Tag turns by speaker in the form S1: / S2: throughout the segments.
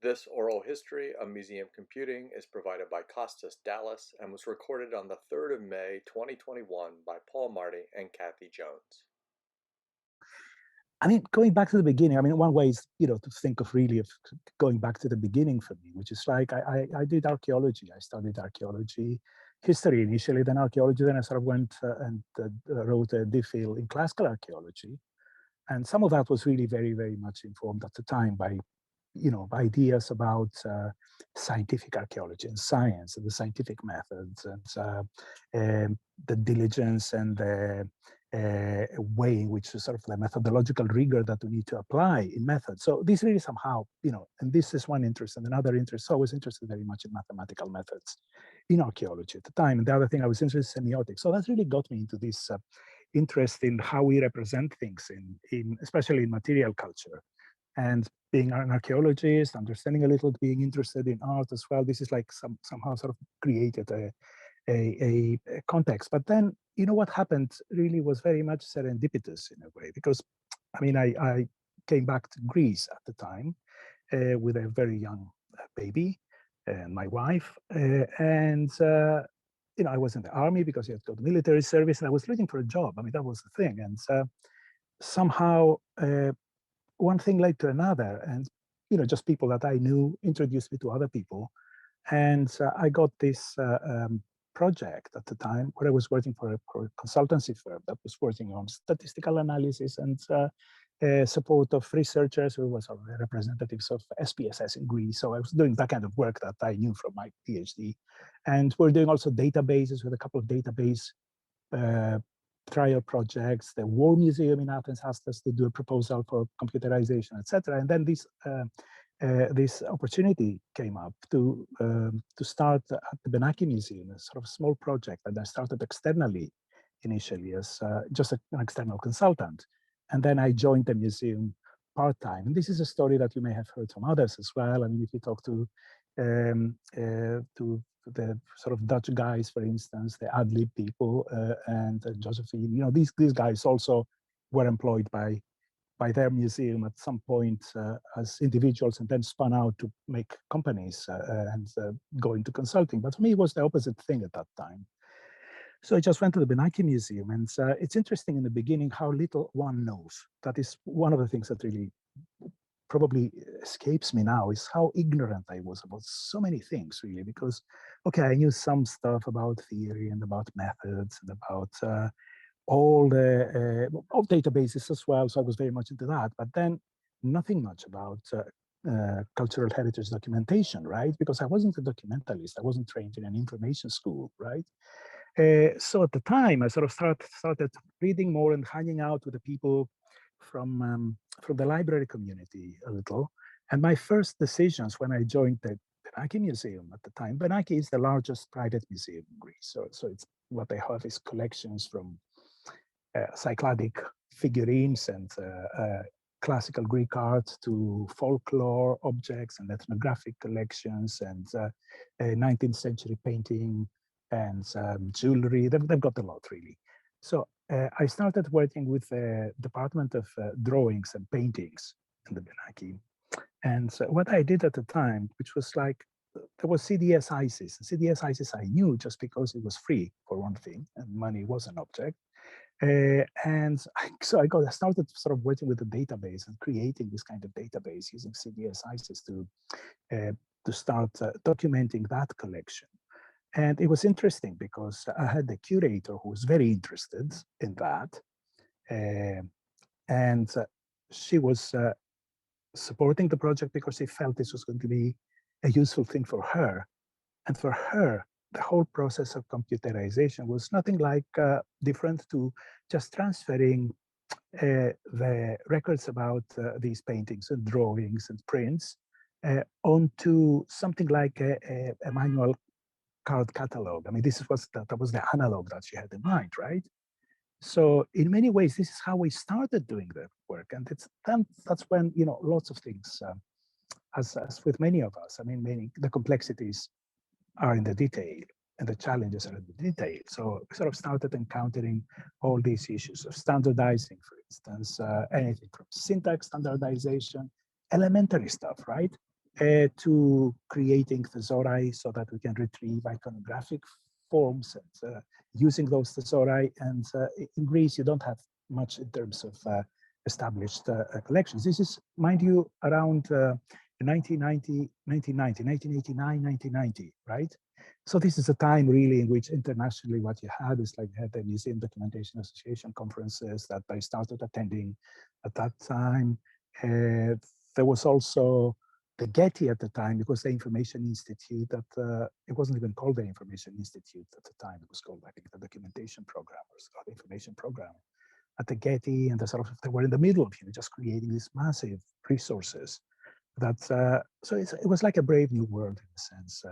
S1: This oral history of museum computing is provided by Costis Dallas and was recorded on the 3rd of May 2021 by Paul Marty and Kathy Jones.
S2: I mean, going back to the beginning, I mean, one way is, to think of really of going back to the beginning for me, which is like I did archaeology. I studied archaeology, history initially, then archaeology. Then I sort of went and wrote a DPhil in classical archaeology. And some of that was really very, very much informed at the time by, ideas about scientific archaeology and science and the scientific methods and the diligence and the way in which sort of the methodological rigor that we need to apply in methods. So this really somehow, and this is one interest, and another interest. So I was interested very much in mathematical methods in archaeology at the time. And the other thing I was interested in semiotics. So that really got me into this interest in how we represent things in especially in material culture. And being an archaeologist, understanding a little, being interested in art as well, this is like somehow sort of created a context. But then, what happened really was very much serendipitous in a way, because I mean, I came back to Greece at the time with a very young baby and my wife, and I was in the army because I had got military service, and I was looking for a job. I mean, that was the thing, and somehow one thing led to another, and just people that I knew introduced me to other people, and I got this project at the time where I was working for a consultancy firm that was working on statistical analysis and support of researchers who was representatives of SPSS in Greece. So I was doing that kind of work that I knew from my PhD. And we're doing also databases with a couple of database trial projects. The War Museum in Athens asked us to do a proposal for computerization, etc. And then this opportunity came up to start at the Benaki Museum, a sort of small project that I started externally initially as just an external consultant. And then I joined the museum part-time. And this is a story that you may have heard from others as well. I mean, if you talk to the sort of Dutch guys, for instance, the Adlib people and Josephine, these guys also were employed by their museum at some point as individuals, and then spun out to make companies and go into consulting. But for me, it was the opposite thing at that time. So I just went to the Benaki Museum, and it's interesting in the beginning how little one knows. That is one of the things that really probably escapes me now, is how ignorant I was about so many things, really, because, okay, I knew some stuff about theory and about methods and about all the databases as well. So I was very much into that, but then nothing much about cultural heritage documentation, right? Because I wasn't a documentalist. I wasn't trained in an information school, right? So at the time, I sort of started reading more and hanging out with the people from the library community a little. And my first decisions when I joined the Benaki Museum at the time, Benaki is the largest private museum in Greece. So it's what they have is collections from Cycladic figurines and classical Greek art to folklore objects and ethnographic collections and 19th century painting and jewelry. They've got a lot, really. So I started working with the Department of Drawings and Paintings in the Benaki. And what I did at the time, which was like, there was CDS ISIS. CDS ISIS I knew just because it was free, for one thing, and money was an object. So I started sort of working with the database and creating this kind of database using CDS ISIS to start documenting that collection. And it was interesting because I had the curator who was very interested in that. And she was supporting the project because she felt this was going to be a useful thing for her. And for her, the whole process of computerization was nothing like different to just transferring the records about these paintings and drawings and prints onto something like a manual card catalog. I mean, that was the analog that she had in mind, right? So in many ways, this is how we started doing the work, and that's when lots of things, as with many of us. I mean, the complexities are in the detail, and the challenges are in the detail. So we sort of started encountering all these issues of standardizing, for instance, anything from syntax standardization, elementary stuff, right? to creating thesauri so that we can retrieve iconographic forms and using those thesauri. And in Greece, you don't have much in terms of established collections. This is, mind you, around 1990, 1989, 1990, right? So this is a time really in which internationally what you had is like you had the Museum Documentation Association conferences that I started attending at that time. There was also the Getty at the time, because the Information Institute that it wasn't even called the Information Institute at the time. It was called, I think, the Documentation Program or the Information Program at the Getty, and they were in the middle of just creating these massive resources. That so it was like a brave new world in a sense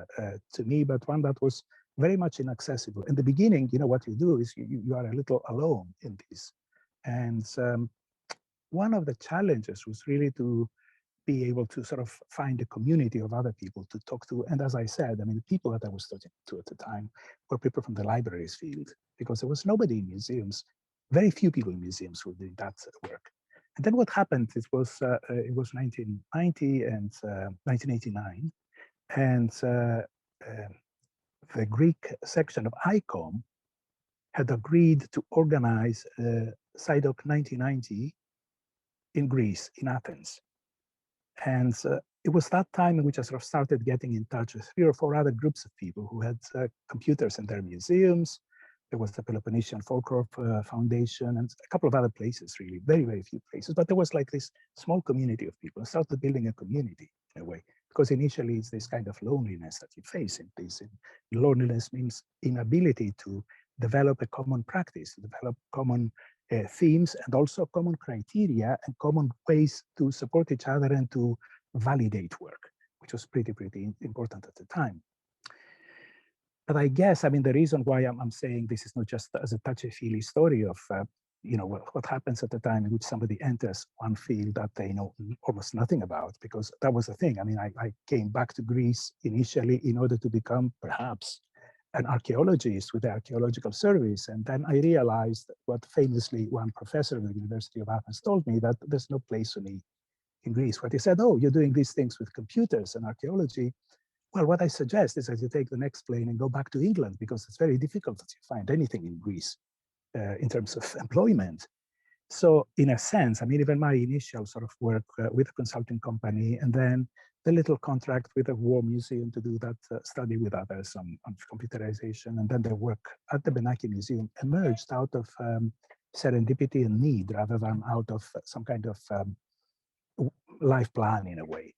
S2: to me, but one that was very much inaccessible. In the beginning, what you do is you are a little alone in this, and one of the challenges was really to be able to sort of find a community of other people to talk to. And as I said, I mean, the people that I was talking to at the time were people from the libraries field, because there was nobody in museums, very few people in museums who were doing that work. And then what happened, it was 1990 and 1989, and the Greek section of ICOM had agreed to organize SIDOC 1990 in Greece, in Athens. And it was that time in which I sort of started getting in touch with 3 or 4 other groups of people who had computers in their museums. There was the Peloponnesian Folklore Foundation and a couple of other places, really, very, very few places. But there was like this small community of people. I started building a community in a way, because initially it's this kind of loneliness that you face in this. And loneliness means inability to develop a common practice, to develop common themes, and also common criteria and common ways to support each other and to validate work, which was pretty important at the time. But I guess, I mean, the reason why I'm saying this is not just as a touchy-feely story of, what happens at the time in which somebody enters one field that they know almost nothing about, because that was the thing. I mean, I came back to Greece initially in order to become perhaps an archaeologist with the Archaeological Service. And then I realized what famously one professor at the University of Athens told me, that there's no place for me in Greece. What he said, oh, you're doing these things with computers and archaeology. Well, what I suggest is that you take the next plane and go back to England, because it's very difficult to find anything in Greece in terms of employment. So in a sense, I mean, even my initial sort of work with a consulting company, and then the little contract with a war museum to do that study with others on computerization, and then the work at the Benaki Museum emerged out of serendipity and need, rather than out of some kind of life plan in a way.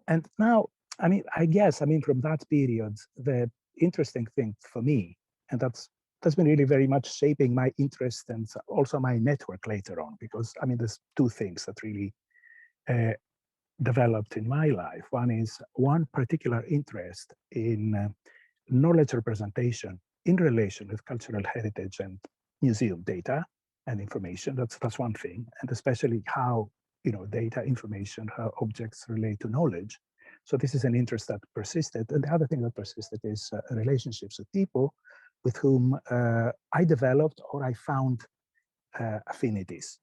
S2: And now, I mean, I guess, I mean, from that period, the interesting thing for me, and that's been really very much shaping my interest and also my network later on, because, I mean, there's 2 things that really developed in my life. One is one particular interest in knowledge representation in relation with cultural heritage and museum data and information. That's one thing, and especially how, data, information, how objects relate to knowledge. So this is an interest that persisted. And the other thing that persisted is relationships with people with whom I developed or I found affinities.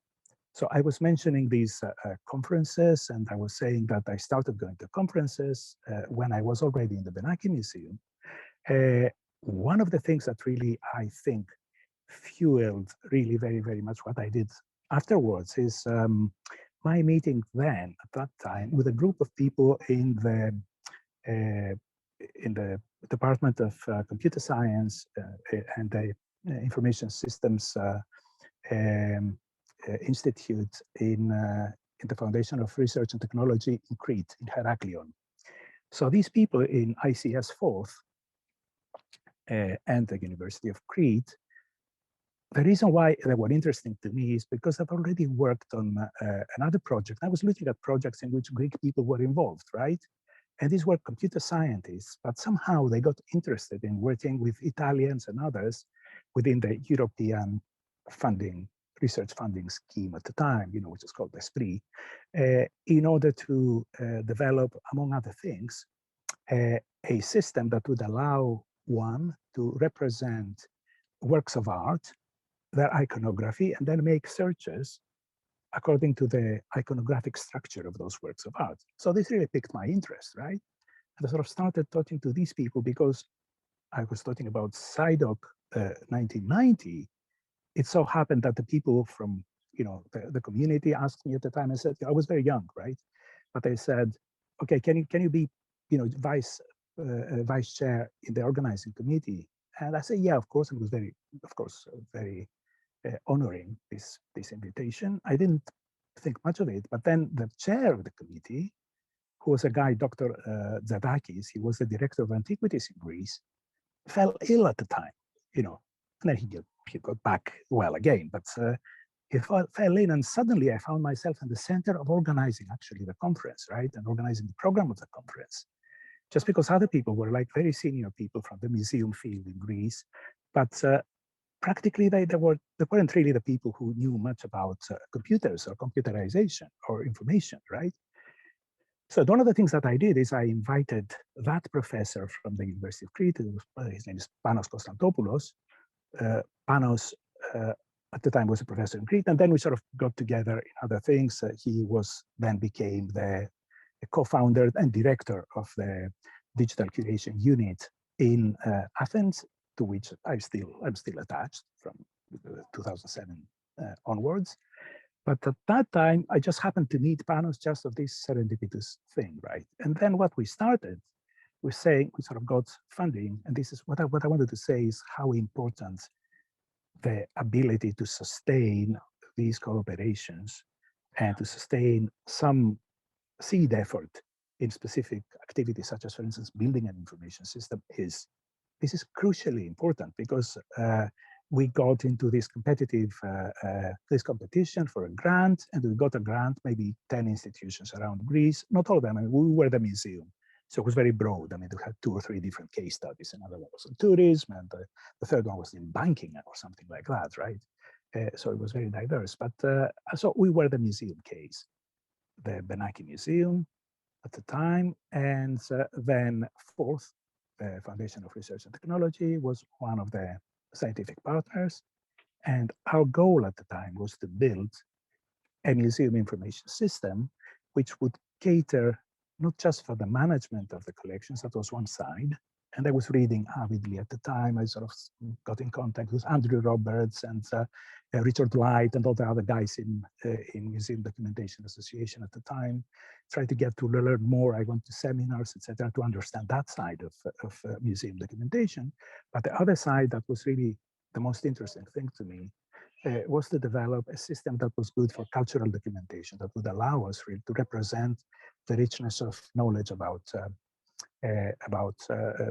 S2: So I was mentioning these conferences, and I was saying that I started going to conferences when I was already in the Benaki Museum. One of the things that really, I think, fueled really very, very much what I did afterwards is my meeting then, at that time, with a group of people in the Department of Computer Science and the Information Systems Institute in the Foundation of Research and Technology in Crete, in Heraklion. So these people in ICS 4th and the University of Crete, the reason why they were interesting to me is because I've already worked on another project. I was looking at projects in which Greek people were involved, right? And these were computer scientists, but somehow they got interested in working with Italians and others within the European research funding scheme at the time, which is called ESPRIT, in order to develop, among other things, a system that would allow one to represent works of art, their iconography, and then make searches according to the iconographic structure of those works of art. So this really piqued my interest, right? And I sort of started talking to these people because I was talking about SciDoc 1990. It so happened that the people from the community asked me at the time. I said, I was very young, right? But they said, okay, can you be vice chair in the organizing committee? And I said, yeah, of course. And it was very honoring this invitation. I didn't think much of it, but then the chair of the committee, who was a guy, Dr. Zadakis, he was the director of antiquities in Greece, fell ill at the time, and then he got back well again, but he fell in, and suddenly I found myself in the center of organizing actually the conference, right, and organizing the program of the conference, just because other people were like very senior people from the museum field in Greece, but practically they weren't really the people who knew much about computers or computerization or information, right? So one of the things that I did is I invited that professor from the University of Crete. His name is Panos Konstantopoulos. Panos, at the time, was a professor in Crete, and then we sort of got together in other things. He then became the co-founder and director of the digital curation unit in Athens, to which I'm still attached from 2007 onwards. But at that time, I just happened to meet Panos just of this serendipitous thing, right? And then what we started was saying, we sort of got funding, and this is what I wanted to say is how important the ability to sustain these cooperations and to sustain some seed effort in specific activities, such as, for instance, building an information system is. This is crucially important because we got into this competition for a grant, and we got a grant, maybe 10 institutions around Greece, not all of them, I mean, we were the museum. So it was very broad. I mean, we had 2 or 3 different case studies. Another one was on tourism, and the third one was in banking or something like that, right? So it was very diverse. But so we were the museum case, the Benaki Museum at the time, and then fourth, the Foundation of Research and Technology was one of the scientific partners. And our goal at the time was to build a museum information system which would cater not just for the management of the collections, that was one side. And I was reading avidly at the time. I sort of got in contact with Andrew Roberts and Richard Light and all the other guys in Museum Documentation Association at the time. Tried to get to learn more. I went to seminars, etc., to understand that side of museum documentation. But the other side that was really the most interesting thing to me was to develop a system that was good for cultural documentation, that would allow us really to represent the richness of knowledge about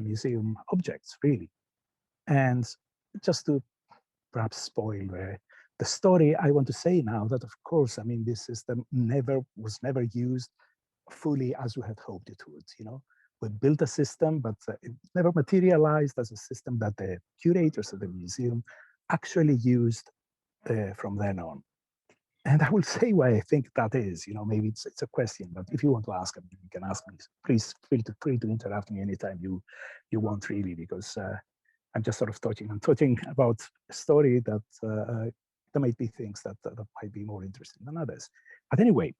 S2: museum objects, really. And just to perhaps spoil the story, I want to say now that, of course, I mean, this system was never used fully as we had hoped it would. We built a system, but it never materialized as a system that the curators of the museum actually used from then on. And I will say why I think that is. Maybe it's a question, but if you want to ask, you can ask me. Please feel free to interrupt me anytime you want, really, because I'm just sort of talking about a story that there might be things that might be more interesting than others. But anyway,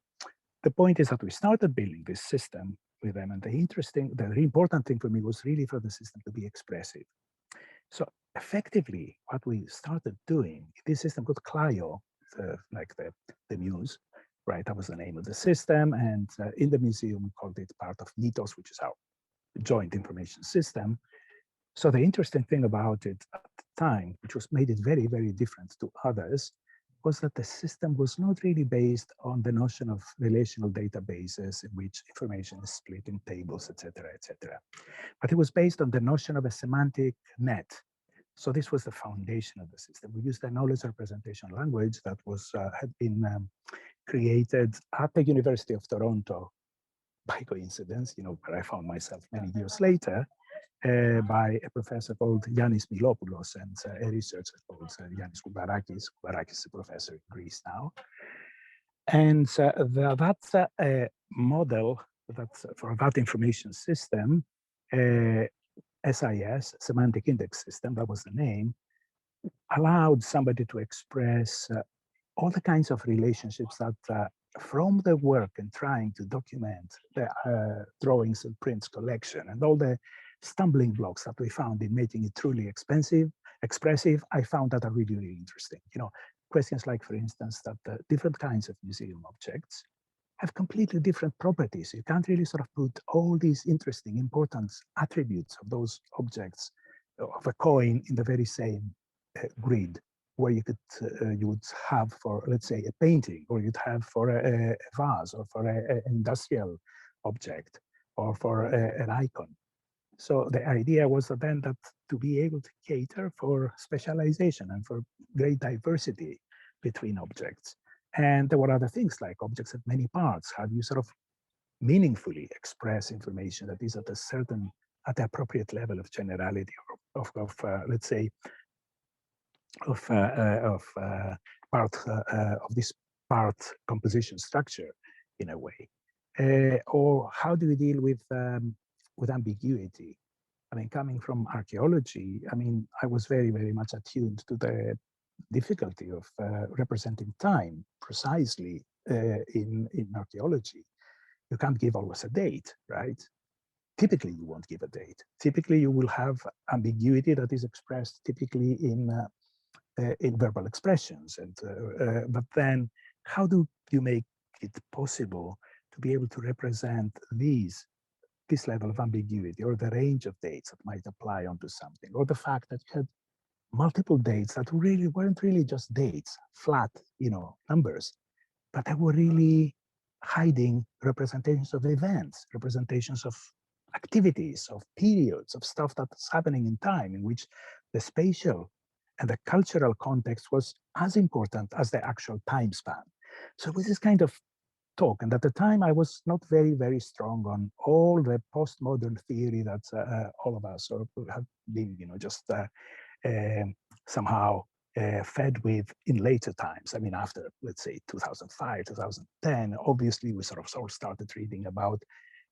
S2: the point is that we started building this system with them, and the very important thing for me was really for the system to be expressive. So effectively, what we started doing, this system called Clio, like the muse, right? That was the name of the system. And in the museum, we called it part of MITOS, which is our joint information system. So the interesting thing about it at the time, which made it very, very different to others, was that the system was not really based on the notion of relational databases in which information is split in tables, etc., etc. But it was based on the notion of a semantic net. So this was the foundation of the system. We used a knowledge representation language that had been created at the University of Toronto by coincidence, where I found myself many years later, by a professor called Yannis Milopoulos and a researcher called Yannis Koubarakis. Koubarakis is a professor in Greece now. And that's a model for that information system, SIS, Semantic Index System, that was the name, allowed somebody to express all the kinds of relationships that from the work and trying to document the drawings and prints collection and all the stumbling blocks that we found in making it truly expressive, I found that are really, really interesting. Questions like, for instance, that different kinds of museum objects have completely different properties. You can't really sort of put all these interesting, important attributes of those objects of a coin in the very same grid where you would have for, let's say, a painting, or you'd have for a vase, or for an industrial object, or for an icon. So the idea was then that to be able to cater for specialization and for great diversity between objects. And there were other things like objects have many parts. How do you sort of meaningfully express information that is at at the appropriate level of generality, of let's say, of part of this part composition structure in a way, or how do we deal with ambiguity? I mean, coming from archaeology, I mean, I was very, very much attuned to the difficulty of representing time precisely in archaeology. You can't give always a date, right? Typically, you won't give a date. Typically, you will have ambiguity that is expressed typically in verbal expressions. But then, how do you make it possible to be able to represent this level of ambiguity, or the range of dates that might apply onto something, or the fact that you had multiple dates that really weren't really just dates, flat, numbers, but they were really hiding representations of events, representations of activities, of periods, of stuff that's happening in time, in which the spatial and the cultural context was as important as the actual time span. So with this kind of talk, and at the time I was not very, very strong on all the postmodern theory that all of us have been, just somehow fed with in later times. I mean, after, let's say, 2005, 2010, obviously we sort of all started reading about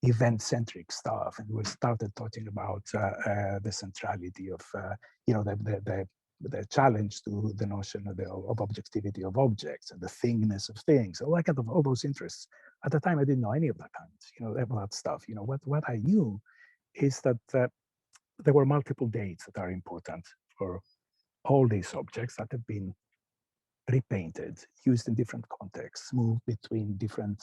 S2: event-centric stuff, and we started talking about the centrality of, the challenge to the notion of objectivity of objects and the thingness of things, all that kind of all those interests. At the time, I didn't know any of that kind, that stuff. What I knew is that there were multiple dates that are important for all these objects that have been repainted, used in different contexts, moved between different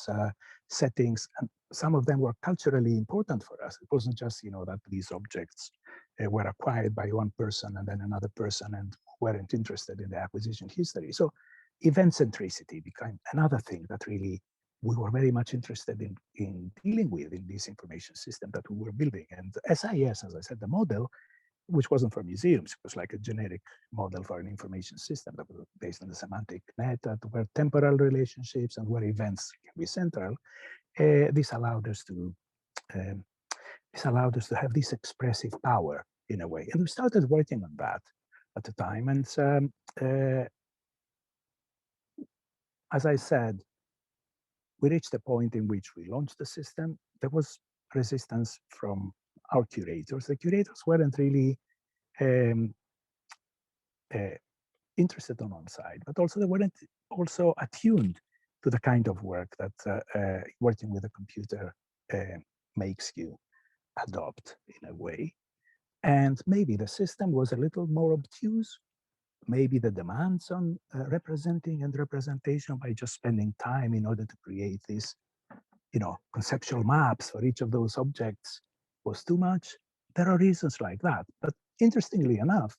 S2: settings, and some of them were culturally important for us. It wasn't just, that these objects were acquired by one person and then another person and weren't interested in the acquisition history. So event centricity became another thing that really we were very much interested in dealing with in this information system that we were building. And SIS, as I said, the model, which wasn't for museums, it was like a generic model for an information system that was based on the semantic net, that where temporal relationships and where events can be central. This allowed us to have this expressive power in a way, and we started working on that at the time. And as I said, we reached a point in which we launched the system. There was resistance from our curators. The curators weren't really interested on one side, but also they weren't also attuned to the kind of work that working with a computer makes you adopt in a way. And maybe the system was a little more obtuse. Maybe the demands on representing and representation by just spending time in order to create these, conceptual maps for each of those objects was too much. There are reasons like that. But interestingly enough,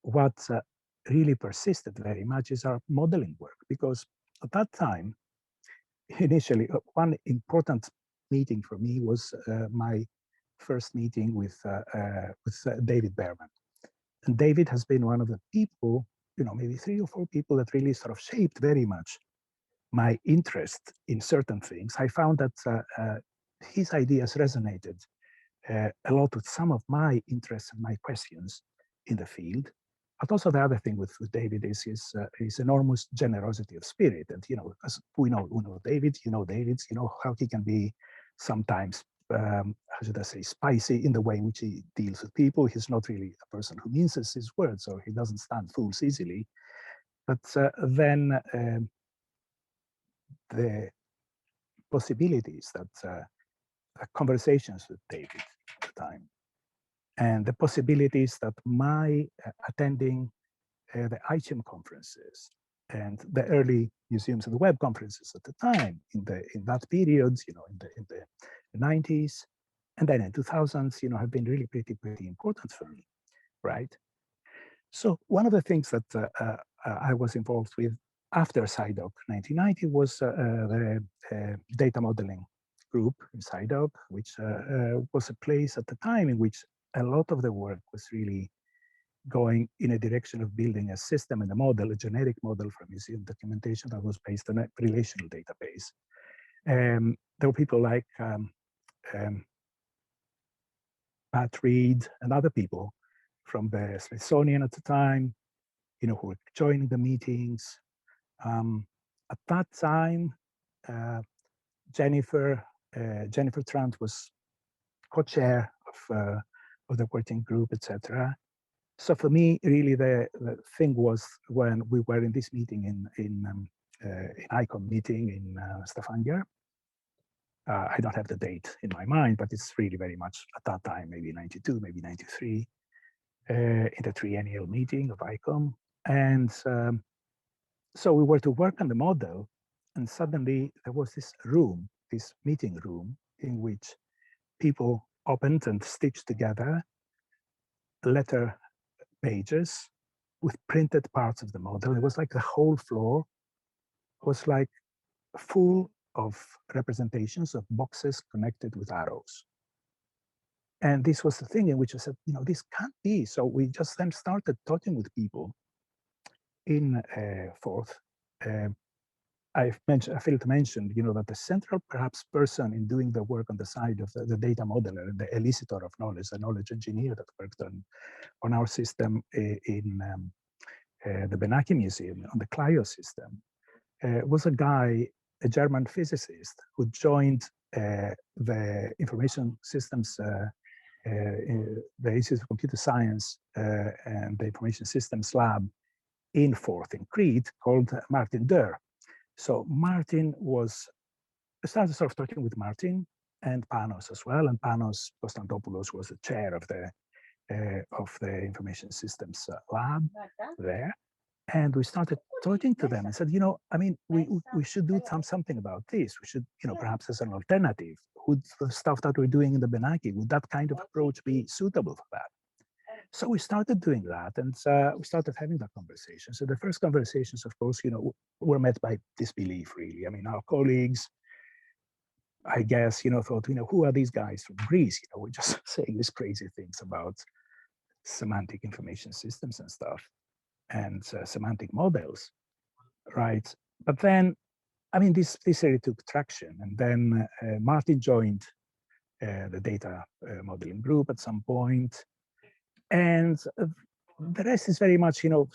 S2: what really persisted very much is our modeling work, because at that time, initially, one important meeting for me was my first meeting with David Behrman. And David has been one of the people, maybe 3 or 4 people that really sort of shaped very much my interest in certain things. I found that his ideas resonated a lot with some of my interests and my questions in the field. But also the other thing with David is his enormous generosity of spirit. And, as we know David, David, how he can be sometimes, how should I say, spicy in the way in which he deals with people. He's not really a person who minces his words, or he doesn't stand fools easily. But then the possibilities that conversations with David at the time, and the possibilities that my attending the ICHM conferences and the early Museums of the Web conferences at the time, in that period, in the 90s, and then in 2000s, have been really pretty important for me, right? So one of the things that I was involved with after SciDoc 1990 was the data modeling group in SciDoc, which was a place at the time in which a lot of the work was really going in a direction of building a system and a model, a generic model for museum documentation that was based on a relational database. There were people like Pat Reed and other people from the Smithsonian at the time, who were joining the meetings. At that time, Jennifer Trant was co-chair of the working group, etc. So for me, really, the thing was when we were in this meeting in ICOM meeting in Stavanger. I don't have the date in my mind, but it's really very much at that time, maybe 92, maybe 93, in the triennial meeting of ICOM. And so we were to work on the model, and suddenly there was this room, this meeting room, in which people opened and stitched together letter pages with printed parts of the model. It was like the whole floor was like full of representations of boxes connected with arrows. And this was the thing in which I said, this can't be. So we just then started talking with people in Forth. I failed to mention, that the central perhaps person in doing the work on the side of the data modeler, the elicitor of knowledge, the knowledge engineer that worked on our system in the Benaki Museum, on the Clio system, was a guy, a German physicist, who joined the information systems, the Institute of Computer Science and the Information Systems Lab in Forth in Crete, called Martin Dörr. So Martin I started sort of talking with Martin and Panos as well, and Panos Konstantopoulos was the chair of the Information Systems Lab there. And we started talking to them and said, we should do something about this. We should, perhaps as an alternative, would the stuff that we're doing in the Benaki, would that kind of approach be suitable for that? So we started doing that, and we started having that conversation. So the first conversations, of course, were met by disbelief, really. I mean, our colleagues, I guess, thought, who are these guys from Greece? We're just saying these crazy things about semantic information systems and stuff, and semantic models, right? But then, I mean, this really took traction. And then Martin joined the data modeling group at some point. And the rest is very much, a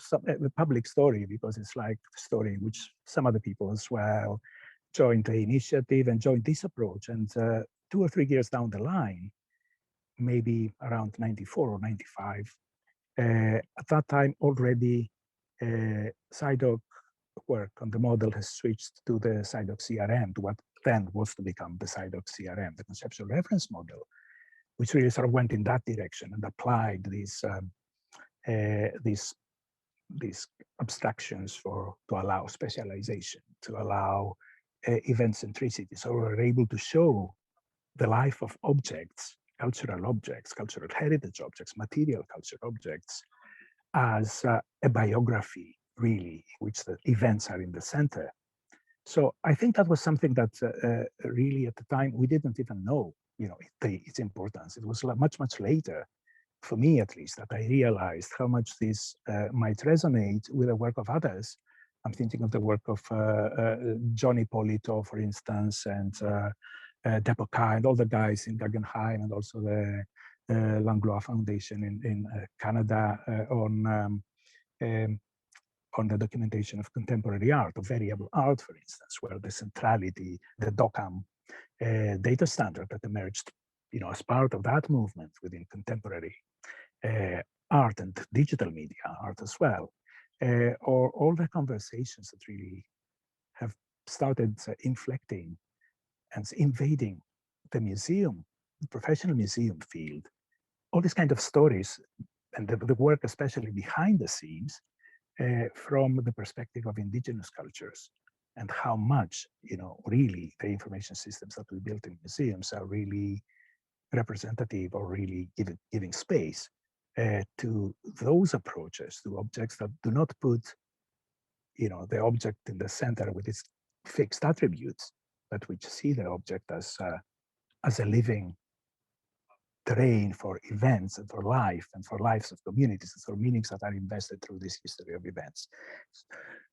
S2: public story, because it's like the story in which some other people as well joined the initiative and joined this approach. And 2 or 3 years down the line, maybe around 94 or 95, at that time already, SciDoc work on the model has switched to the SciDoc CRM, to what then was to become the SciDoc CRM, the conceptual reference model, which really sort of went in that direction and applied these abstractions to allow specialization, to allow event centricity. So we're able to show the life of objects, cultural heritage objects, material culture objects, as a biography, really, in which the events are in the center. So I think that was something that really at the time we didn't even know, its importance. It was much, much later, for me at least, that I realized how much this might resonate with the work of others. I'm thinking of the work of Johnny Polito, for instance, and Depokai, and all the guys in Guggenheim, and also the Langlois Foundation in Canada on the documentation of contemporary art, of variable art, for instance, where the centrality, the DOCAM data standard that emerged, as part of that movement within contemporary art and digital media art as well, or all the conversations that really have started inflecting and invading the museum, the professional museum field. All these kind of stories and the work, especially behind the scenes, from the perspective of indigenous cultures, and how much, really the information systems that we built in museums are really representative or really giving space to those approaches to objects that do not put, the object in the center with its fixed attributes, but which see the object as a living terrain for events and for life and for lives of communities and for meanings that are invested through this history of events.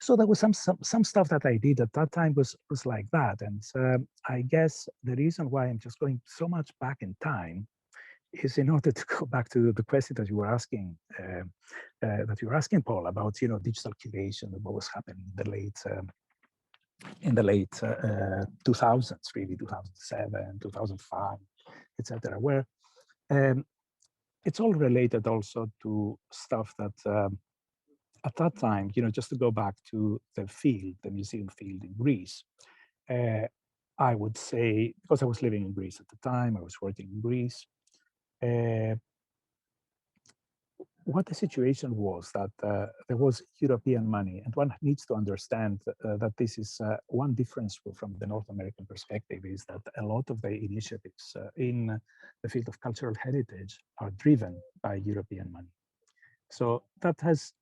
S2: So there was some stuff that I did at that time was like that. And I guess the reason why I'm just going so much back in time is in order to go back to the question that you were asking, Paul, about digital curation and what was happening in the late 2000s, really 2007, 2005, etc. Where it's all related also to stuff that at that time, just to go back to the field, the museum field in Greece, I would say, because I was living in Greece at the time, I was working in Greece, what the situation was that there was European money, and one needs to understand that this is one difference from the North American perspective is that a lot of the initiatives in the field of cultural heritage are driven by European money. So that has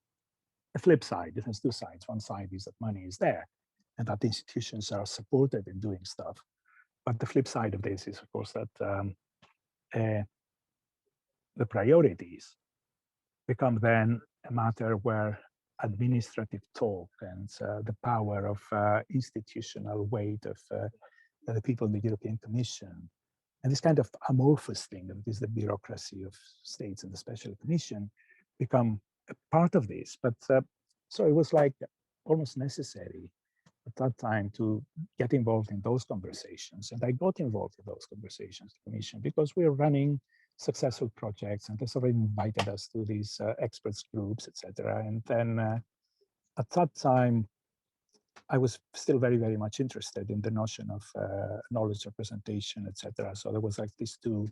S2: a flip side. It has two sides. One side is that money is there and that institutions are supported in doing stuff. But the flip side of this is, of course, that the priorities become then a matter where administrative talk and the power of institutional weight of the people in the European Commission and this kind of amorphous thing that is the bureaucracy of states and the Special Commission become a part of this. But so it was like almost necessary at that time to get involved in those conversations. And I got involved in those conversations, the Commission, because we're running successful projects and they sort of invited us to these experts groups, etc. And then at that time, I was still very, very much interested in the notion of knowledge representation, etc. So there was like these two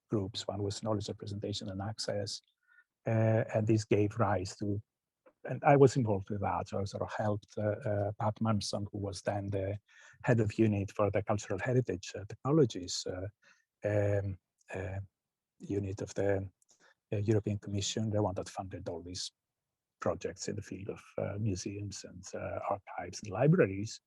S2: groups. One was knowledge representation and access, and this gave rise to, and I was involved with that. So I sort of helped Pat Manson, who was then the head of unit for the cultural heritage technologies unit of the European Commission, the one that funded all these projects in the field of museums and archives and libraries.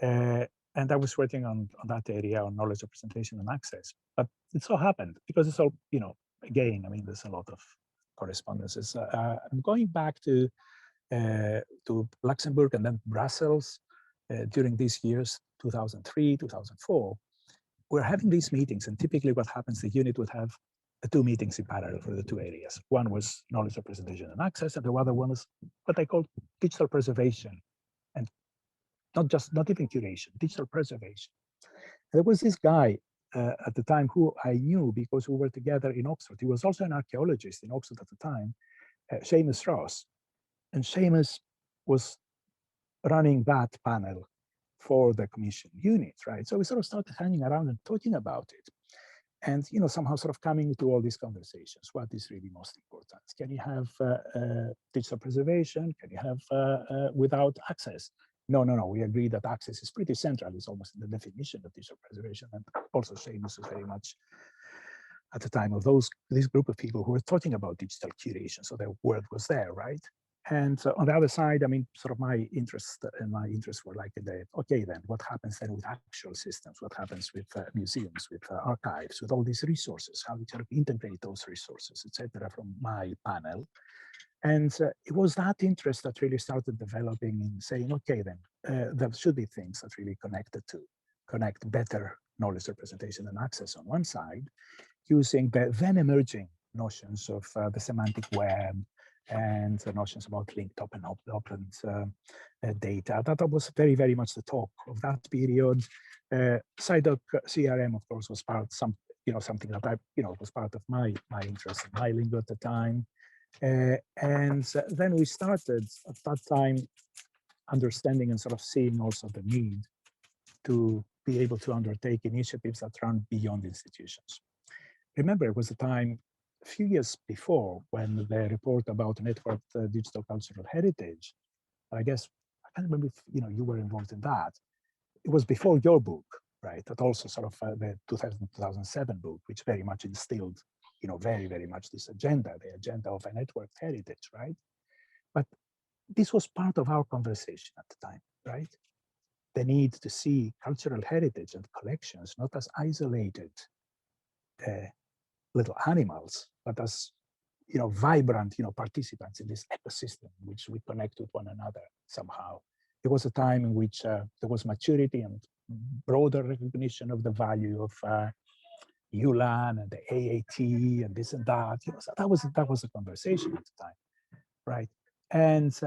S2: And I was working on that area on knowledge representation and access. But it so happened, because it's all, again, I mean, there's a lot of correspondences. I'm going back to Luxembourg and then Brussels during these years, 2003, 2004. We're having these meetings, and typically what happens, the unit would have two meetings in parallel for the two areas. One was knowledge representation and access, and the other one was what I call digital preservation, and not even curation, digital preservation. And there was this guy at the time who I knew because we were together in Oxford. He was also an archaeologist in Oxford at the time, Seamus Ross. And Seamus was running that panel for the commission unit, right? So we sort of started hanging around and talking about it. And somehow sort of coming to all these conversations. What is really most important? Can you have digital preservation? Can you have without access? No. We agree that access is pretty central. It's almost in the definition of digital preservation. And also Seamus was very much at the time of this group of people who were talking about digital curation. So the word was there, right? And on the other side, I mean, sort of my interests were like, okay, then what happens then with actual systems? What happens with museums, with archives, with all these resources? How we sort of integrate those resources, etc. from my panel. And it was that interest that really started developing in saying, okay, then there should be things that really connect better knowledge representation and access on one side, using the then emerging notions of the semantic web, and the notions about linked open data. That was very, very much the talk of that period. SciDoc CRM, of course, was something that was part of my interest in my lingo at the time. And then we started at that time understanding and sort of seeing also the need to be able to undertake initiatives that run beyond institutions. Remember, it was a time a few years before when the report about networked digital cultural heritage, I guess, I can't remember if you were involved in that. It was before your book, right? That also sort of the 2007 book, which very much instilled, very, very much this agenda, the agenda of a networked heritage, right? But this was part of our conversation at the time, right? The need to see cultural heritage and collections not as isolated little animals, but as vibrant, participants in this ecosystem in which we connect with one another somehow. It was a time in which there was maturity and broader recognition of the value of ULAN and the AAT and this and that. So that was a conversation at the time, right? And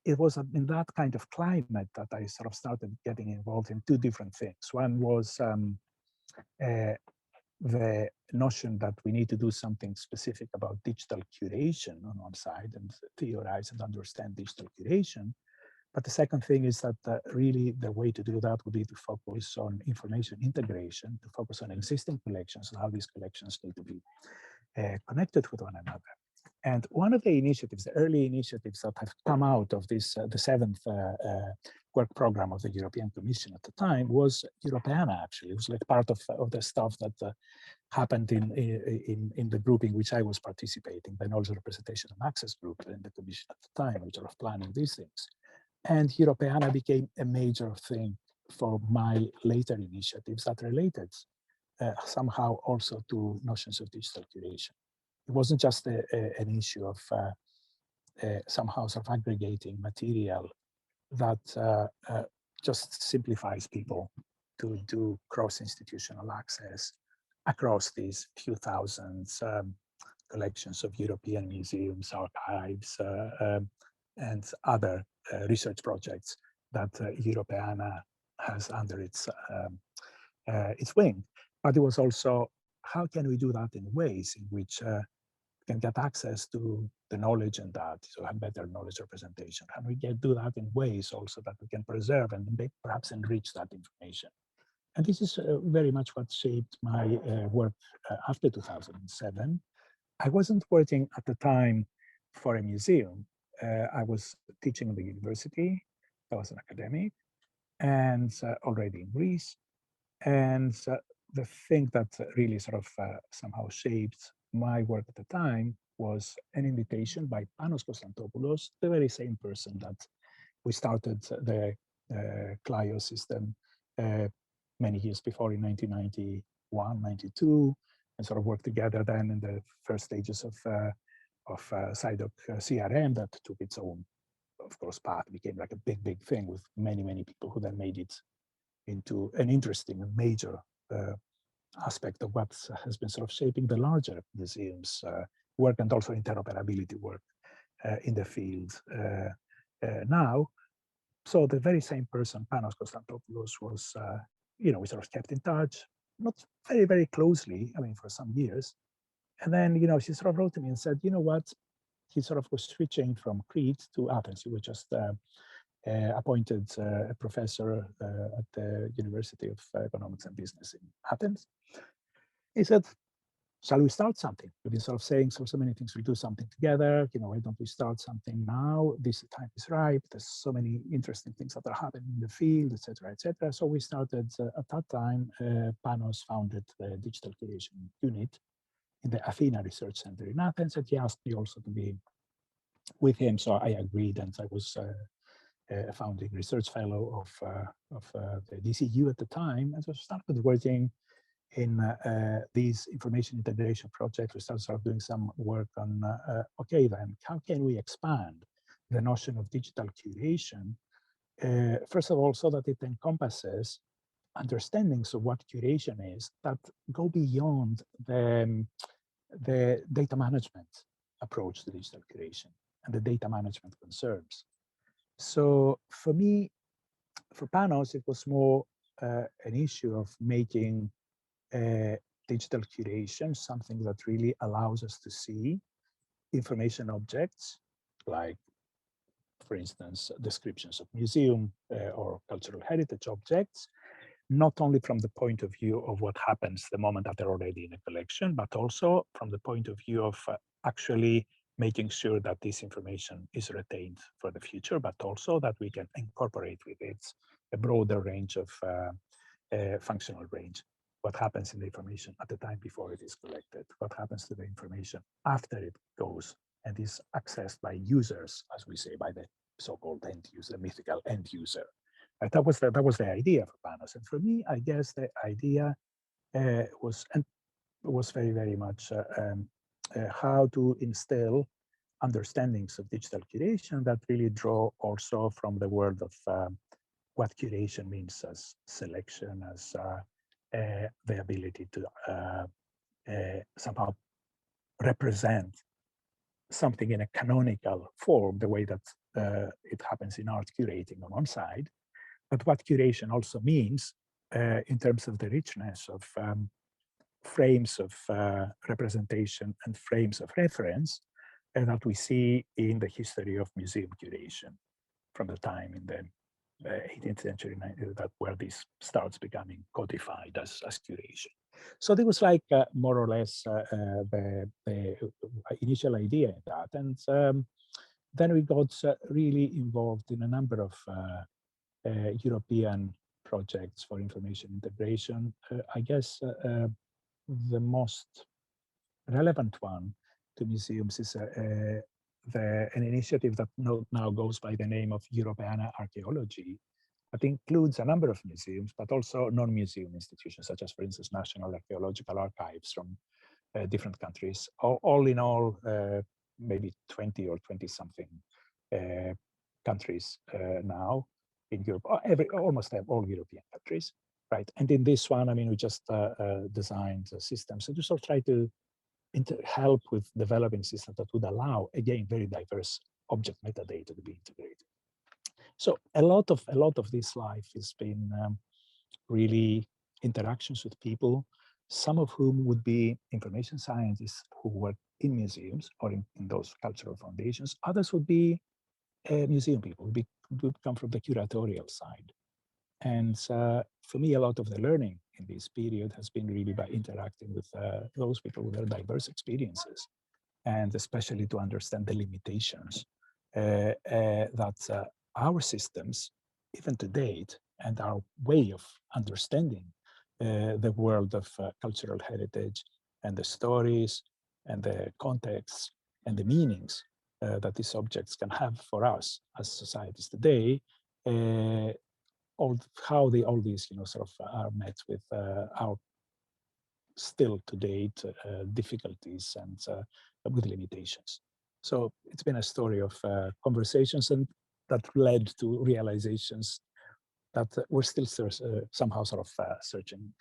S2: it was in that kind of climate that I sort of started getting involved in two different things. One was the notion that we need to do something specific about digital curation on one side and theorize and understand digital curation. But the second thing is that really the way to do that would be to focus on information integration, to focus on existing collections and how these collections need to be connected with one another. And one of the initiatives, the early initiatives that have come out of this, the seventh work program of the European Commission at the time was Europeana, actually. It was like part of the stuff that happened in the group in which I was participating, the Knowledge Representation and Access group in the Commission at the time, which are planning these things. And Europeana became a major thing for my later initiatives that related somehow also to notions of digital curation. It wasn't just an issue of somehow sort of aggregating material that just simplifies people to do cross-institutional access across these few thousands collections of European museums, archives, and other research projects that Europeana has under its wing. But it was also, how can we do that in ways in which can get access to the knowledge and that, so have better knowledge representation? Can we do that in ways also that we can preserve and perhaps enrich that information? And this is very much what shaped my work after 2007. I wasn't working at the time for a museum. I was teaching in the university. I was an academic and already in Greece. And the thing that really sort of somehow shaped my work at the time was an invitation by Panos Konstantopoulos, the very same person that we started the Clio system many years before in 1991, 92, and sort of worked together then in the first stages of SciDoc CRM that took its own, of course, path, became like a big, big thing with many, many people who then made it into an interesting and major aspect of what has been sort of shaping the larger museums work and also interoperability work in the field now. So the very same person, Panos Konstantopoulos, was, we sort of kept in touch, not very, very closely, I mean, for some years. And then, she sort of wrote to me and said, you know what, he sort of was switching from Crete to Athens. He was just appointed a professor at the University of Economics and Business in Athens. He said, shall we start something? We've been sort of saying so many things, we do something together, why don't we start something now? This time is ripe, there's so many interesting things that are happening in the field, etc., etc. So we started, at that time, Panos founded the Digital Curation Unit in the Athena Research Center in Athens, and he asked me also to be with him, so I agreed, and I was a founding research fellow of the DCU at the time, and so I started working in these information integration projects. We started sort of doing some work on, okay, then how can we expand the notion of digital curation? First of all, so that it encompasses understandings of what curation is that go beyond the data management approach to digital curation and the data management concerns. So for me, for Panos, it was more an issue of making digital curation something that really allows us to see information objects, like, for instance, descriptions of museum or cultural heritage objects, not only from the point of view of what happens the moment that they're already in a collection, but also from the point of view of actually making sure that this information is retained for the future, but also that we can incorporate with it a broader range of functional range. What happens in the information at the time before it is collected, what happens to the information after it goes and is accessed by users, as we say, by the so-called end user, the mythical end user. That was the idea for Panos, and for me, I guess the idea was very, very much how to instill understandings of digital curation that really draw also from the world of what curation means as selection, as the ability to somehow represent something in a canonical form, the way that it happens in art curating on one side, but what curation also means in terms of the richness of frames of representation and frames of reference that we see in the history of museum curation from the time in the 18th century that where this starts becoming codified as curation. So there was like more or less the initial idea in that. And then we got really involved in a number of European projects for information integration. I guess the most relevant one to museums is an initiative that now goes by the name of Europeana Archaeology, that includes a number of museums, but also non-museum institutions, such as, for instance, national archaeological archives from different countries. All in all, maybe 20 or 20-something countries now in Europe, almost all European countries, right? And in this one, I mean, we just designed systems and just sort of try to help with developing systems that would allow, again, very diverse object metadata to be integrated. So a lot of this life has been really interactions with people, some of whom would be information scientists who work in museums or in those cultural foundations. Others would be museum people, would come from the curatorial side. And for me, a lot of the learning in this period has been really by interacting with those people with their diverse experiences, and especially to understand the limitations that our systems, even to date, and our way of understanding the world of cultural heritage and the stories and the contexts and the meanings that these objects can have for us as societies today, how all these, sort of are met with our still to date difficulties and with limitations. So it's been a story of conversations and that led to realizations that we're still somehow sort of searching,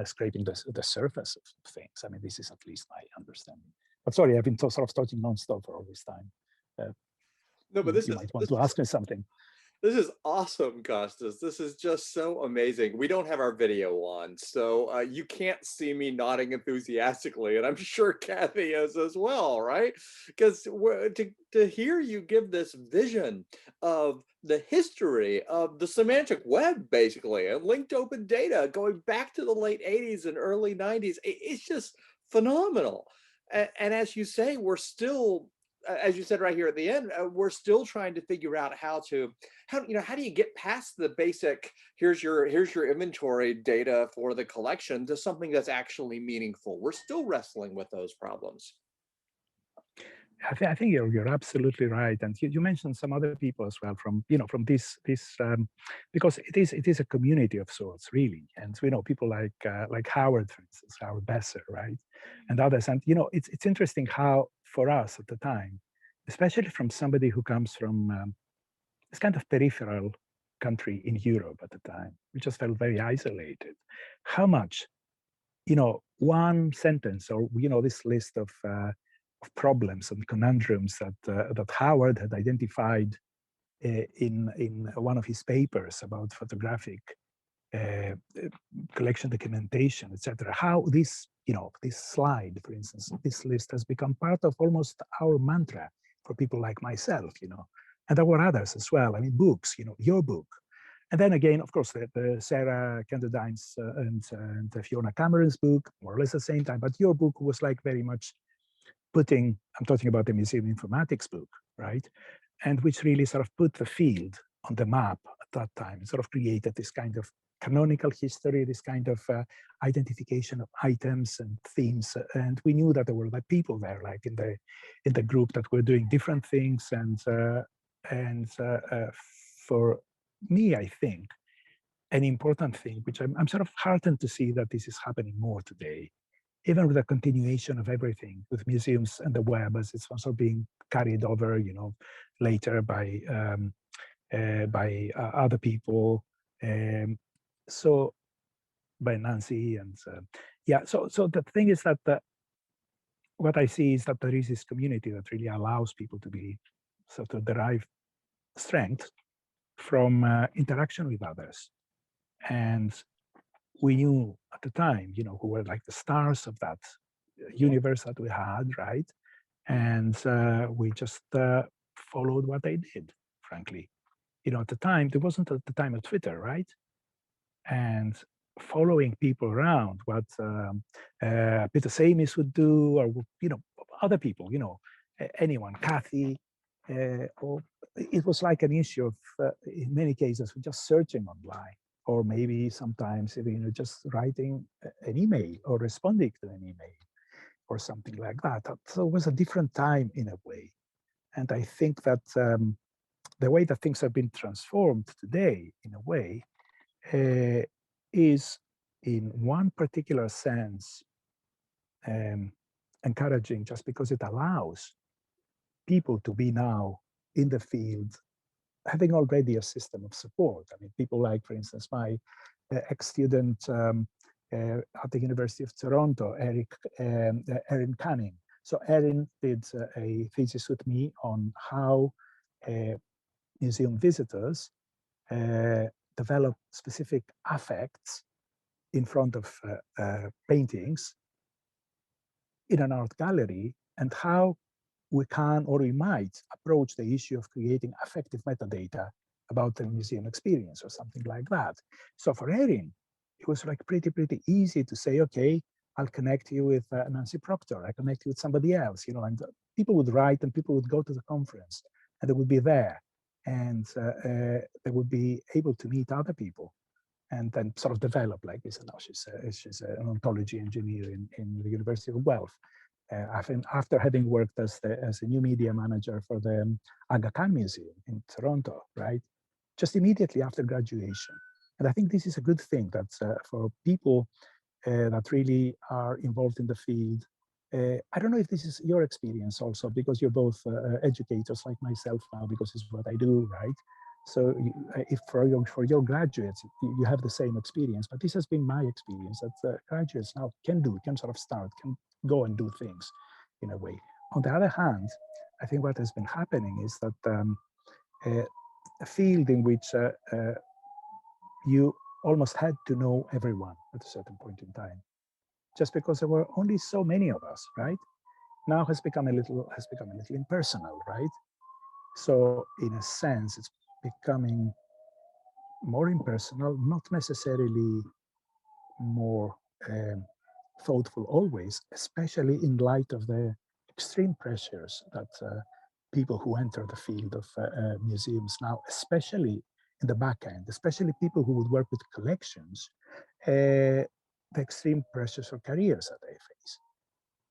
S2: scraping the surface of things. I mean, this is at least my understanding. But sorry, I've been sort of talking nonstop for all this time.
S1: No, but
S2: you might want to ask me something.
S1: This is awesome, Costis. This is just so amazing. We don't have our video on, so you can't see me nodding enthusiastically, and I'm sure Kathy is as well, right? Because to hear you give this vision of the history of the semantic web, basically, and linked open data going back to the late 80s and early 90s, it's just phenomenal. And as you say, we're still, as you said right here at the end, we're still trying to figure out how do you get past the basic, here's your inventory data for the collection, to something that's actually meaningful. We're still wrestling with those problems.
S2: I think you're absolutely right, and you mentioned some other people as well from from this because it is a community of sorts, really, and people like Howard, for instance, Howard Besser, right, and others, and it's interesting how for us at the time, especially from somebody who comes from this kind of peripheral country in Europe at the time, we just felt very isolated. How much one sentence or this list of problems and conundrums that Howard had identified in one of his papers about photographic collection documentation, etc. How this, this slide, for instance, this list has become part of almost our mantra for people like myself, and there were others as well. I mean, books, your book. And then again, of course, the Sarah Candidine's and Fiona Cameron's book, more or less the same time. But your book was like very much I'm talking about the Museum Informatics book, right? And which really sort of put the field on the map at that time, sort of created this kind of canonical history, this kind of identification of items and themes. And we knew that there were like people there, like in the group, that were doing different things. And for me, I think an important thing, which I'm sort of heartened to see that this is happening more today, even with the continuation of everything with museums and the web, as it's also being carried over, later by other people. So by Nancy and yeah. So the thing is that what I see is that there is this community that really allows people to be sort of derive strength from interaction with others. And we knew at the time, who were like the stars of that universe that we had, right? And we just followed what they did, frankly. At the time, there wasn't at the time of Twitter, right? And following people around, what Peter Samis would do, or, other people, anyone, Kathy, or it was like an issue of, in many cases, just searching online, or maybe sometimes even, just writing an email or responding to an email or something like that. So it was a different time in a way. And I think that the way that things have been transformed today, in a way, is in one particular sense encouraging, just because it allows people to be now in the field, having already a system of support. I mean, people like, for instance, my ex-student at the University of Toronto, Erin Canning. So Erin did a thesis with me on how museum visitors develop specific affects in front of paintings in an art gallery, and how we can, or we might, approach the issue of creating affective metadata about the museum experience or something like that. So for Erin, it was like pretty easy to say, okay, I'll connect you with Nancy Proctor, I connect you with somebody else, and people would write and people would go to the conference and they would be there, and they would be able to meet other people and then sort of develop like this. And now she's an ontology engineer in the University of Guelph. After having worked as a new media manager for the Aga Khan Museum in Toronto, right? Just immediately after graduation. And I think this is a good thing that for people that really are involved in the field. I don't know if this is your experience also, because you're both educators like myself now, because it's what I do, right? So if for your graduates, you have the same experience, but this has been my experience, that graduates now can sort of start, can go and do things in a way. On the other hand, I think what has been happening is that a field in which you almost had to know everyone at a certain point in time, just because there were only so many of us, right? Now has become a little impersonal, right? So in a sense, it's becoming more impersonal, not necessarily more thoughtful always, especially in light of the extreme pressures that people who enter the field of museums now, especially in the back end, especially people who would work with collections, the extreme pressures for careers that they face.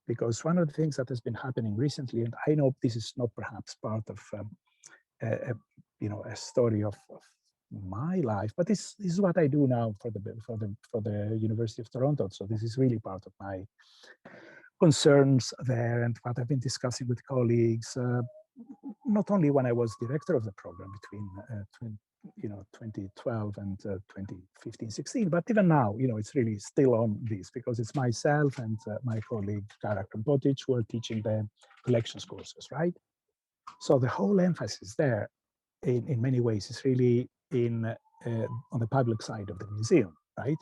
S2: Because one of the things that has been happening recently, and I know this is not perhaps part of a story of my life, but this is what I do now for the University of Toronto. So this is really part of my concerns there, and what I've been discussing with colleagues, not only when I was director of the program between 2012 and 2015-16, but even now, it's really still on this, because it's myself and my colleague Kara Krampotic who are teaching the collections courses, right? So the whole emphasis there, in many ways, is really in on the public side of the museum, right?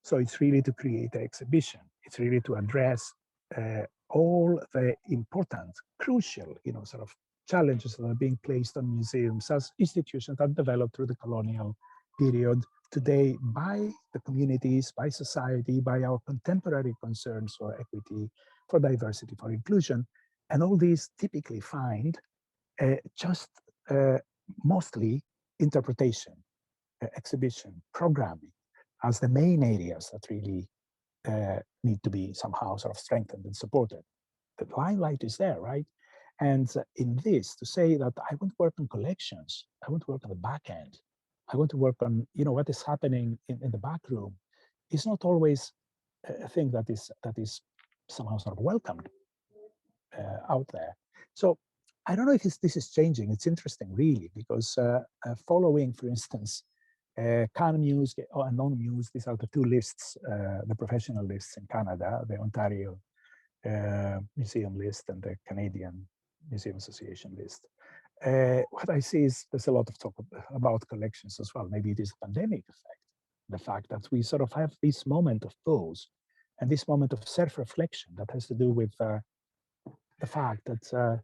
S2: So it's really to create an exhibition. It's really to address all the important, crucial, sort of challenges that are being placed on museums as institutions that developed through the colonial period today by the communities, by society, by our contemporary concerns for equity, for diversity, for inclusion. And all these typically find just mostly interpretation, exhibition, programming as the main areas that really need to be somehow sort of strengthened and supported. The limelight is there, right? And in this, to say that I want to work on collections, I want to work on the back end, I want to work on what is happening in the back room, is not always a thing that is somehow sort of welcomed out there. So I don't know if this is changing. It's interesting, really, because following, for instance, Can Muse and Non-Muse, these are the two lists, the professional lists in Canada, the Ontario Museum list and the Canadian Museum Association list. What I see is there's a lot of talk about collections as well. Maybe it is a pandemic effect, the fact that we sort of have this moment of pause and this moment of self-reflection that has to do with the fact that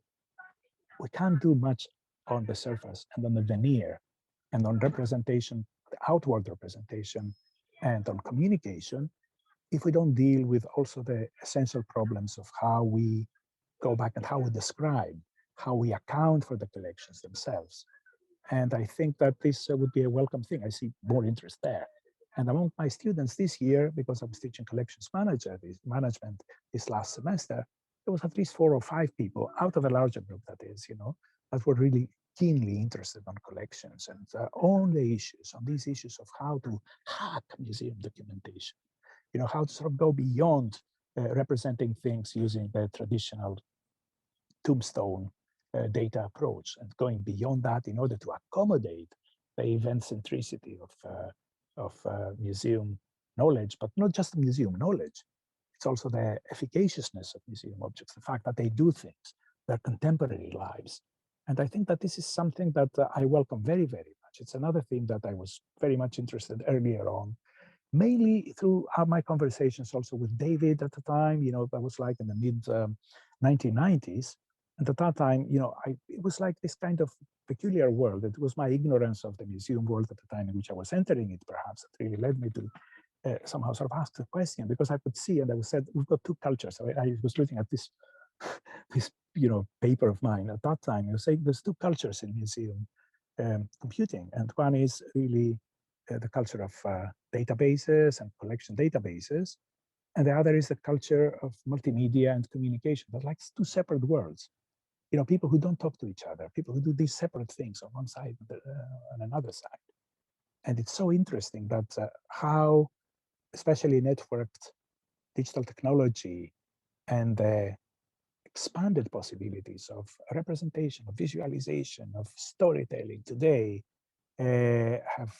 S2: we can't do much on the surface and on the veneer and on representation, the outward representation, and on communication if we don't deal with also the essential problems of how we go back and how we describe, how we account for the collections themselves. And I think that this would be a welcome thing. I see more interest there. And among my students this year, because I was teaching collections management this last semester, there was at least 4 or 5 people out of a larger group, that is, that were really keenly interested on collections and on these issues of how to hack museum documentation, how to sort of go beyond representing things using the traditional tombstone data approach and going beyond that in order to accommodate the event centricity of museum knowledge, but not just museum knowledge. It's also the efficaciousness of museum objects, the fact that they do things, their contemporary lives. And I think that this is something that I welcome very, very much. It's another thing that I was very much interested earlier on, mainly through my conversations also with David at the time. That was like in the mid 1990s. And at that time, it was like this kind of peculiar world. It was my ignorance of the museum world at the time in which I was entering it, perhaps, that really led me to somehow sort of ask the question, because I could see, and I was said, we've got two cultures. I was looking at this, this paper of mine at that time. I was saying there's two cultures in museum computing, and one is really the culture of databases and collection databases, and the other is the culture of multimedia and communication. They're like two separate worlds. People who don't talk to each other, people who do these separate things on one side and another side. And it's so interesting that how, especially networked digital technology and the expanded possibilities of representation, of visualization, of storytelling today have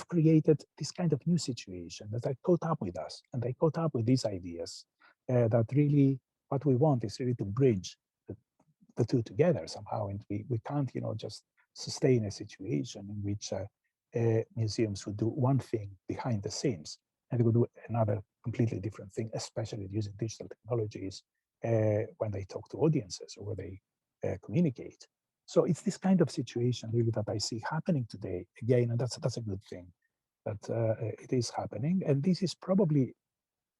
S2: created this kind of new situation that they caught up with us, and they caught up with these ideas that really what we want is really to bridge the two together somehow, and we can't just sustain a situation in which museums would do one thing behind the scenes and they would do another completely different thing, especially using digital technologies when they talk to audiences or when they communicate. So it's this kind of situation really that I see happening today again, and that's a good thing that it is happening. And this is probably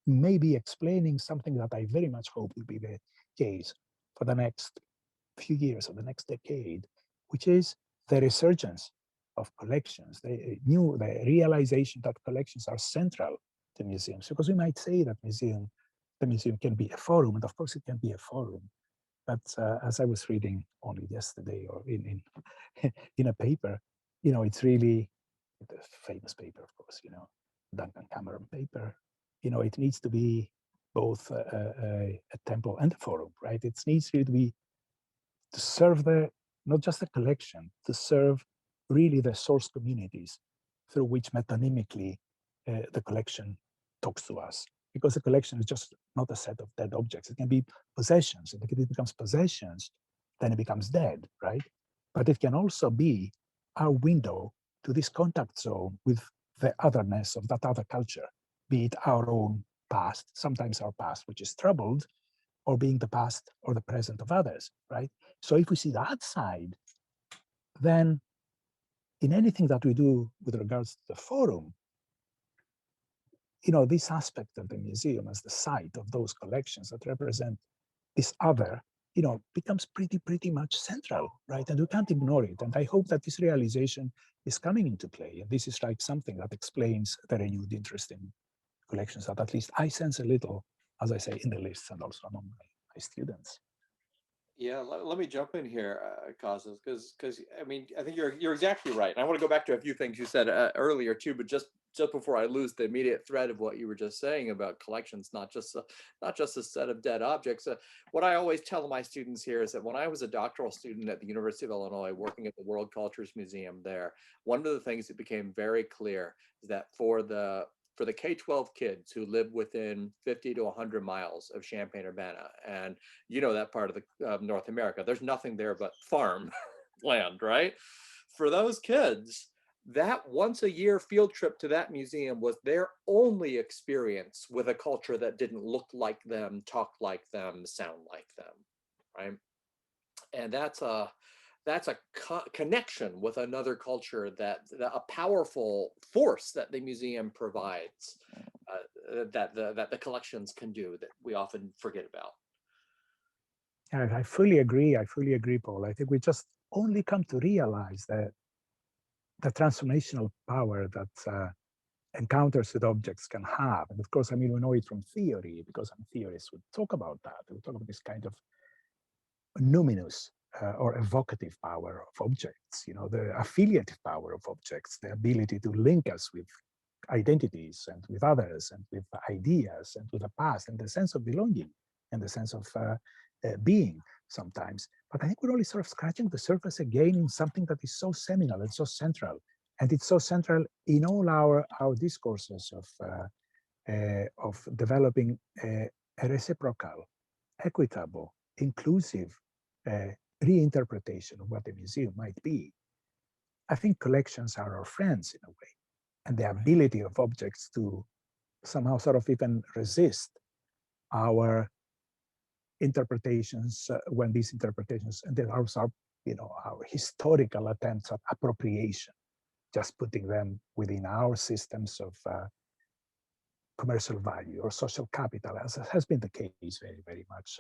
S2: maybe explaining something that I very much hope will be the case for the next few years or the next decade, which is the resurgence of collections, the realization that collections are central to museums. Because we might say that the museum can be a forum, and of course it can be a forum. But as I was reading only yesterday or in in a paper, it's really the famous paper, of course, Duncan Cameron paper. It needs to be both a temple and a forum, right? It needs really to be to serve not just the collection, to serve really the source communities through which metonymically the collection talks to us. Because the collection is just not a set of dead objects. It can be possessions. And if it becomes possessions, then it becomes dead, right? But it can also be our window to this contact zone with the otherness of that other culture, be it our own past, sometimes our past, which is troubled, or being the past or the present of others, right? So if we see that side, then in anything that we do with regards to the forum, this aspect of the museum as the site of those collections that represent this other, becomes pretty much central, right? And we can't ignore it. And I hope that this realization is coming into play. And this is like something that explains the renewed interest in collections that at least I sense a little, as I say, in the lists and also among my students.
S1: Yeah, let me jump in here, Costas, because I mean I think you're exactly right, and I want to go back to a few things you said earlier too, but just before I lose the immediate thread of what you were just saying about collections, not just a set of dead objects. What I always tell my students here is that when I was a doctoral student at the University of Illinois, working at the World Cultures Museum there, one of the things that became very clear is that for the K-12 kids who live within 50 to 100 miles of Champaign-Urbana, and that part of North America, there's nothing there but farm land, right? For those kids, that once a year field trip to that museum was their only experience with a culture that didn't look like them, talk like them, sound like them, right? And that's a connection with another culture, that a powerful force that the museum provides, that the collections can do, that we often forget about.
S2: I fully agree. I fully agree, Paul. I think we just only come to realize that the transformational power that encounters with objects can have. And of course, I mean, we know it from theory, because some theorists would talk about that. They would talk about this kind of numinous or evocative power of objects, the affiliative power of objects, the ability to link us with identities and with others and with ideas and with the past, and the sense of belonging and the sense of being sometimes. But I think we're only sort of scratching the surface again in something that is so seminal and so central. And it's so central in all our discourses of developing a reciprocal, equitable, inclusive reinterpretation of what a museum might be. I think collections are our friends in a way, and the ability of objects to somehow sort of even resist our interpretations when these interpretations, and there are our historical attempts at appropriation, just putting them within our systems of commercial value or social capital, as has been the case very much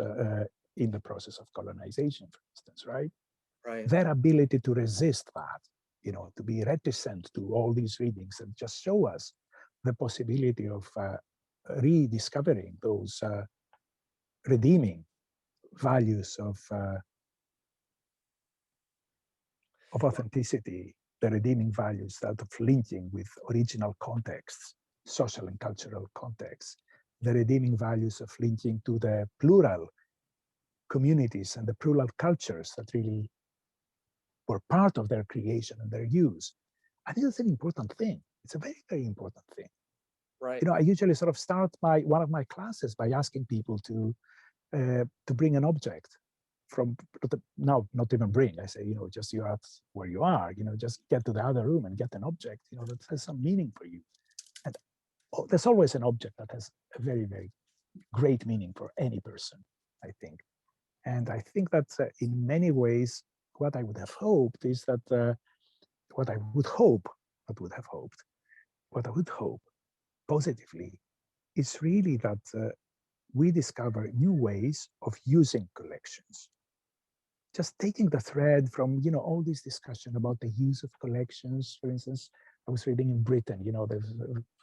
S2: in the process of colonization, for instance, right?
S1: Right.
S2: Their ability to resist that, to be reticent to all these readings and just show us the possibility of rediscovering those redeeming values of authenticity, the redeeming values that of linking with original contexts, social and cultural contexts, the redeeming values of linking to the plural communities and the plural cultures that really were part of their creation and their use. I think that's an important thing. It's a very important thing.
S1: Right.
S2: I usually sort of start one of my classes by asking people to bring an object from, no, not even bring. I say, just you're at where you are, just get to the other room and get an object, that has some meaning for you. And there's always an object that has a very great meaning for any person, I think. And I think that in many ways, what I would have hoped is that what I would hope, what I would hope positively is really that we discover new ways of using collections. Just taking the thread from, all this discussion about the use of collections. For instance, I was reading in Britain, there's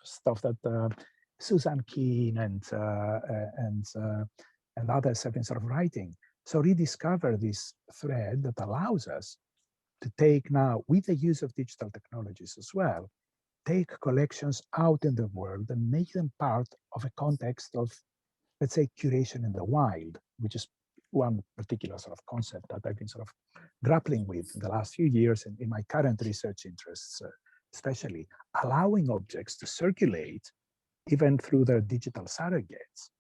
S2: stuff that Susan Keane and others have been sort of writing. So rediscover this thread that allows us to take now, with the use of digital technologies as well, take collections out in the world and make them part of a context of, let's say, curation in the wild, which is one particular sort of concept that I've been sort of grappling with in the last few years in my current research interests, especially allowing objects to circulate even through their digital surrogates,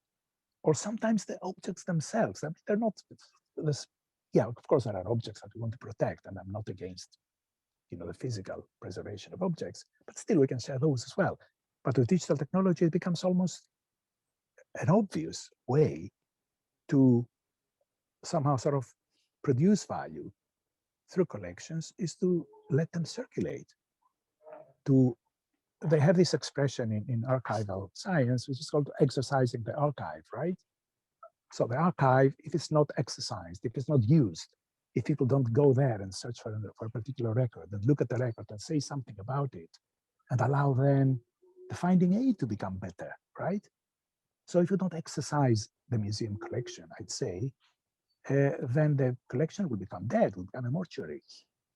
S2: or sometimes the objects themselves. I mean, they're not this. Yeah, of course, there are objects that we want to protect, and I'm not against the physical preservation of objects, but still we can share those as well. But with digital technology, it becomes almost an obvious way to somehow sort of produce value through collections is to let them circulate. They have this expression in archival science, which is called exercising the archive, right? So the archive, if it's not exercised, if it's not used, if people don't go there and search for a particular record and look at the record and say something about it and allow then the finding aid to become better, right? So if you don't exercise the museum collection, I'd say, then the collection will become dead, will become a mortuary.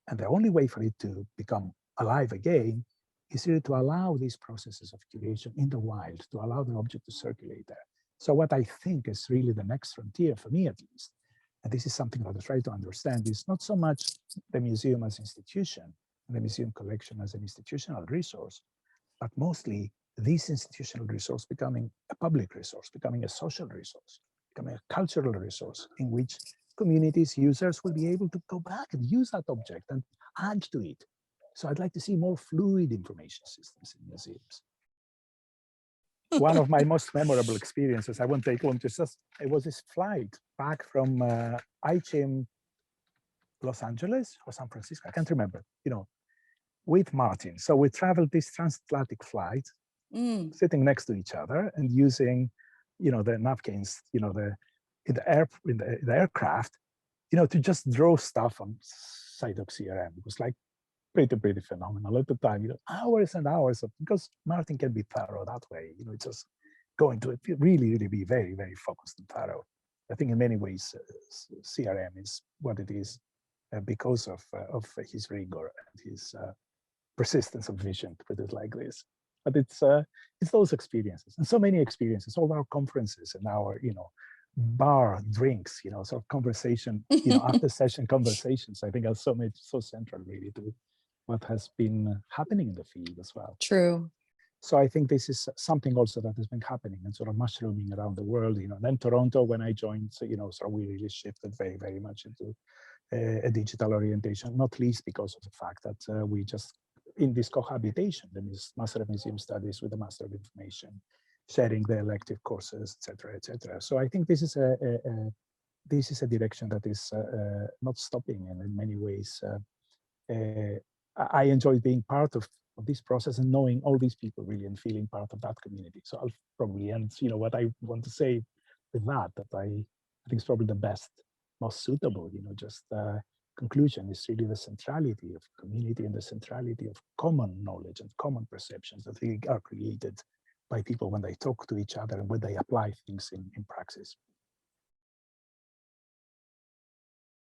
S2: And the only way for it to become alive again is really to allow these processes of curation in the wild, to allow the object to circulate there. So what I think is really the next frontier, for me at least, and this is something that I try to understand, is not so much the museum as an institution, and the museum collection as an institutional resource, but mostly this institutional resource becoming a public resource, becoming a social resource, becoming a cultural resource in which communities, users will be able to go back and use that object and add to it. So I'd like to see more fluid information systems in museums. One of my most memorable experiences, I won't take long, it was this flight back from ICHIM, Los Angeles or San Francisco, I can't remember, with Martin. So we traveled this transatlantic flight, sitting next to each other and using, the napkins, in the aircraft, to just draw stuff on SciDoc CRM. It was like pretty phenomenal at the time. Hours and hours because Martin can be thorough that way. Just going to it, really be very focused and thorough. I think in many ways CRM is what it is because of his rigor and his persistence of vision, to put it like this. But it's those experiences and so many experiences, all our conferences and our bar drinks, sort of conversation, after session conversations. I think are so central really to what has been happening in the field as well.
S3: True.
S2: So I think this is something also that has been happening and sort of mushrooming around the world. And then Toronto, when I joined, so we really shifted very much into a digital orientation, not least because of the fact that we just in this cohabitation, the Master of Museum Studies with the Master of Information, sharing the elective courses, etc., etc. So I think this is a direction that is not stopping, and in many ways, I enjoy being part of this process and knowing all these people really and feeling part of that community. So I'll probably end, what I want to say with that I think is probably the best, most suitable, just conclusion is really the centrality of community and the centrality of common knowledge and common perceptions that really are created by people when they talk to each other and when they apply things in praxis.